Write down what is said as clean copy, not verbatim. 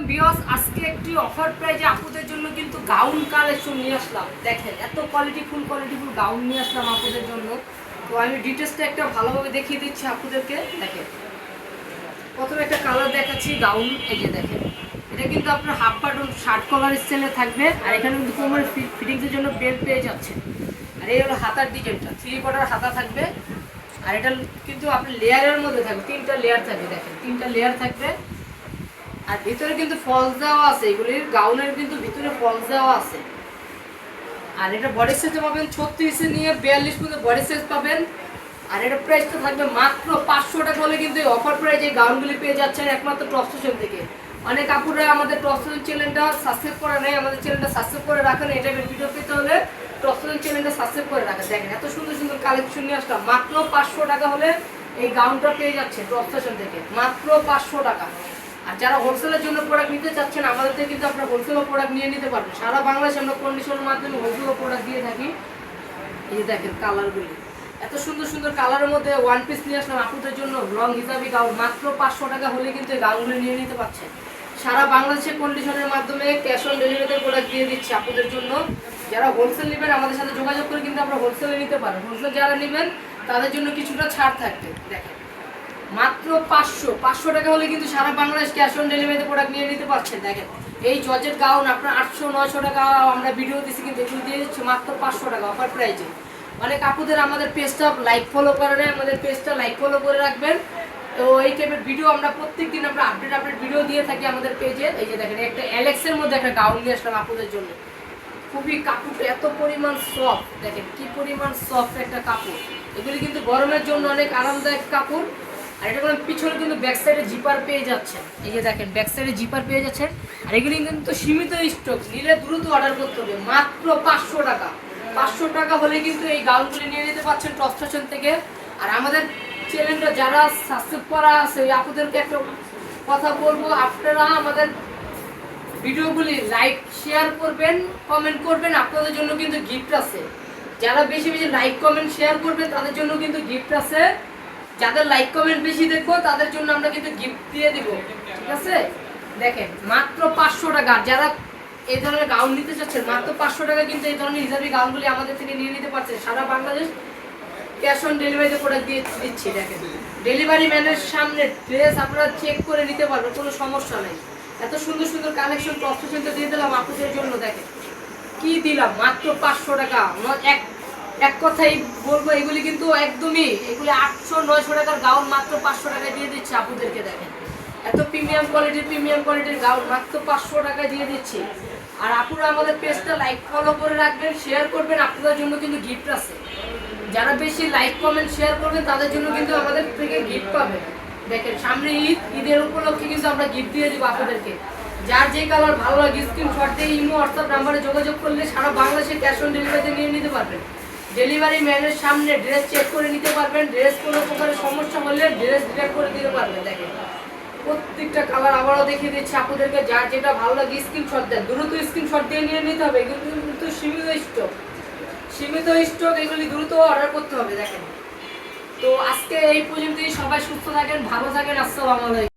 Viewers আজকে একটি offer প্রাইজে আপুদের জন্য কিন্তু গাউন কালেকশন নিয়ে আসলাম। দেখেন এত কোয়ালিটিফুল গাউন নিয়ে আসলাম আপুদের জন্য। তো আমি ডিটেইলসটা একটা ভালোভাবে দেখিয়ে দিচ্ছি আপুদেরকে। দেখেন প্রথমে একটা কালার দেখাচ্ছি গাউন, এই যে দেখেন এটা কিন্তু আপনার হাফ বাটন শার্ট কলার স্টাইলে থাকবে, আর এখানে কিন্তু কোমর ফিটিংসের জন্য বেল্ট পেয়ে যাচ্ছে। আর এই হলো হাতার ডিজাইনটা, 3/4 হাতা থাকবে। আর এটা কিন্তু আপনার লেয়ারের মধ্যে থাকবে, 3টা লেয়ার থাকবে। দেখেন 3টা লেয়ার থাকবে, আর ভিতরে কিন্তু ফলস দেওয়া আছে। এগুলির গাউনের কিন্তু ভিতরে ফলস দেওয়া আছে। আর এটা বডি সাইজে পাবেন 36 নিয়ে 42 পর্যন্ত বডি সাইজ পাবেন। আর এটা প্রাইসটা থাকবে মাত্র 500 টাকা হলে কিন্তু এই অফার প্রাইজে এই গাউনগুলি পেয়ে যাচ্ছেন একমাত্র টপ স্টেশন থেকে। অনেক আপুরা আমাদের টপ স্টেশন চ্যানেলটা সাবস্ক্রাইব করে নেই, আমাদের চ্যানেলটা সাবস্ক্রাইব করে রাখেন। এই টাইপের ভিডিও পেতে হলে টপ স্টেশন চ্যানেলটা সাবস্ক্রাইব করে রাখেন। দেখেন এত সুন্দর সুন্দর কালেকশন নিয়ে আসলাম, মাত্র 500 টাকা হলে এই গাউনটা পেয়ে যাচ্ছে টপ স্টেশন থেকে, মাত্র 500 টাকা। আর যারা হোলসেলের জন্য প্রোডাক্ট নিতে চাচ্ছেন আমাদের থেকে কিন্তু আপনারা হোলসেল প্রোডাক্ট নিয়ে নিতে পারবেন। সারা বাংলাদেশে আমরা কন্ডিশনের মাধ্যমে হোলসেল প্রোডাক্ট দিয়ে থাকি। এই দেখেন কালারগুলি এত সুন্দর সুন্দর কালারের মধ্যে ওয়ান পিস নিয়ে আসলাম আপুদের জন্য লং হিসাবে গাউন, মাত্র 500 টাকা হলে কিন্তু এই গাউনগুলি নিয়ে নিতে পারছেন। সারা বাংলাদেশে কন্ডিশনের মাধ্যমে ক্যাশ অন ডেলিভারিতে প্রোডাক্ট দিয়ে দিচ্ছি আপুদের জন্য। যারা হোলসেল নেবেন আমাদের সাথে যোগাযোগ করে কিন্তু আপনারা হোলসেলে নিতে পারেন। হোলসেল যারা নেবেন তাদের জন্য কিছুটা ছাড় থাকবে। দেখেন মাত্র 500 টাকা হলে কিন্তু সারা বাংলাদেশ ক্যাশ অন ডেলিভারিতে প্রোডাক্ট নিয়ে নিতে পারছেন। দেখেন এই জর্জেট গাউন আপনার 800-900 টাকা আমরা ভিডিও দিচ্ছি, কিন্তু এগুলো দিয়ে দিচ্ছি মাত্র 500 টাকা অফার প্রাইজে। অনেক আপুদের আমাদের পেজটা লাইক ফলো করে নেয়, আমাদের পেজটা লাইক ফলো করে রাখবেন। তো এই টাইপের ভিডিও আমরা প্রত্যেকদিন আমরা আপডেট ভিডিও দিয়ে থাকি আমাদের পেজে। এই যে দেখেন একটা অ্যালেক্সের মধ্যে একটা গাউন নিয়ে আসলাম আপুদের জন্য। খুবই কাপড় এত পরিমাণ সফট, দেখেন কি পরিমাণ সফট একটা কাপড়। এগুলি কিন্তু গরমের জন্য অনেক আরামদায়ক কাপড়। আর এটা কোনো পিছনে কিন্তু ব্যাক সাইডে জিপার পেয়ে যাচ্ছেন। এই যে দেখেন ব্যাক সাইডে জিপার পেয়ে যাচ্ছেন। আর এগুলি কিন্তু সীমিত স্টক, নিলে দ্রুত অর্ডার করতে হবে। মাত্র 500 টাকা, 500 টাকা হলে কিন্তু এই গাউনগুলি নিয়ে নিতে পারছেন টপ স্টেশন থেকে। আর আমাদের চ্যানেলটা যারা সাবস্ক্রাইব করা আছে ওই আপুদেরকে একটা কথা বলবো, আপনারা আমাদের ভিডিওগুলি লাইক শেয়ার করবেন, কমেন্ট করবেন। আপনাদের জন্য কিন্তু গিফট আছে। যারা বেশি বেশি লাইক কমেন্ট শেয়ার করবেন তাদের জন্য কিন্তু গিফট আছে। যাদের লাইক কমেন্ট বেশি দেখবো তাদের জন্য আমরা কিন্তু গিফট দিয়ে দিব, ঠিক আছে? দেখেন মাত্র 500 টাকা। যারা এই ধরনের গাউন নিতে চাচ্ছেন মাত্র 500 টাকা কিন্তু এই ধরনের হিসাবে গাউনগুলি আমাদের থেকে নিয়ে নিতে পারছেন। সারা বাংলাদেশ ক্যাশ অন ডেলিভারিতে প্রোডাক্ট দিয়ে দিচ্ছি। দেখেন ডেলিভারি ম্যানের সামনে ড্রেস আপনারা চেক করে নিতে পারবেন, কোনো সমস্যা নেই। এত সুন্দর সুন্দর কালেকশন টপ স্টেশনটা দিয়ে দিলাম আপনাদের জন্য। দেখেন কি দিলাম, মাত্র 500 টাকা। এক কথাই বলবো এগুলি কিন্তু একদমই এগুলি 800-900 টাকার গাউন মাত্র 500 টাকায় দিয়ে দিচ্ছে আপুদেরকে। দেখেন এত প্রিমিয়াম কোয়ালিটির গাউন মাত্র 500 টাকায় দিয়ে দিচ্ছি। আর আপুরা আমাদের পেজটা লাইক ফলো করে রাখবেন, শেয়ার করবেন। আপনাদের জন্য কিন্তু গিফট আছে। যারা বেশি লাইক কমেন্ট শেয়ার করবেন তাদের জন্য কিন্তু আমাদের থেকে গিফট পাবেন। দেখেন সামনে ঈদের উপলক্ষে কিন্তু আমরা গিফট দিয়ে দিব আপনাদেরকে। যার যে কালার ভালো লাগে স্ক্রিনশট দিয়ে ইমো হোয়াটসঅ্যাপ নাম্বারে যোগাযোগ করলে সারা বাংলাদেশে ক্যাশ অন ডেলিভারিতে নিয়ে নিতে পারবেন। ডেলিভারি ম্যানের সামনে ড্রেস চেক করে নিতে পারবেন। ড্রেস কোনো প্রকারের সমস্যা হলে ড্রেস রিটার্ন করে দিতে পারবেন। দেখেন প্রত্যেকটা কালার আবারও দেখিয়ে দিচ্ছি আপনাদেরকে। যার যেটা ভালো লাগে স্ক্রিনশট দেন, দ্রুত স্ক্রিনশট দিয়ে নিয়ে নিতে হবে। এগুলো কিন্তু সীমিত স্টক, এগুলি দ্রুত অর্ডার করতে হবে। দেখেন তো আজকে এই পর্যন্তই। সবাই সুস্থ থাকেন, ভালো থাকেন। আসসালামু আলাইকুম।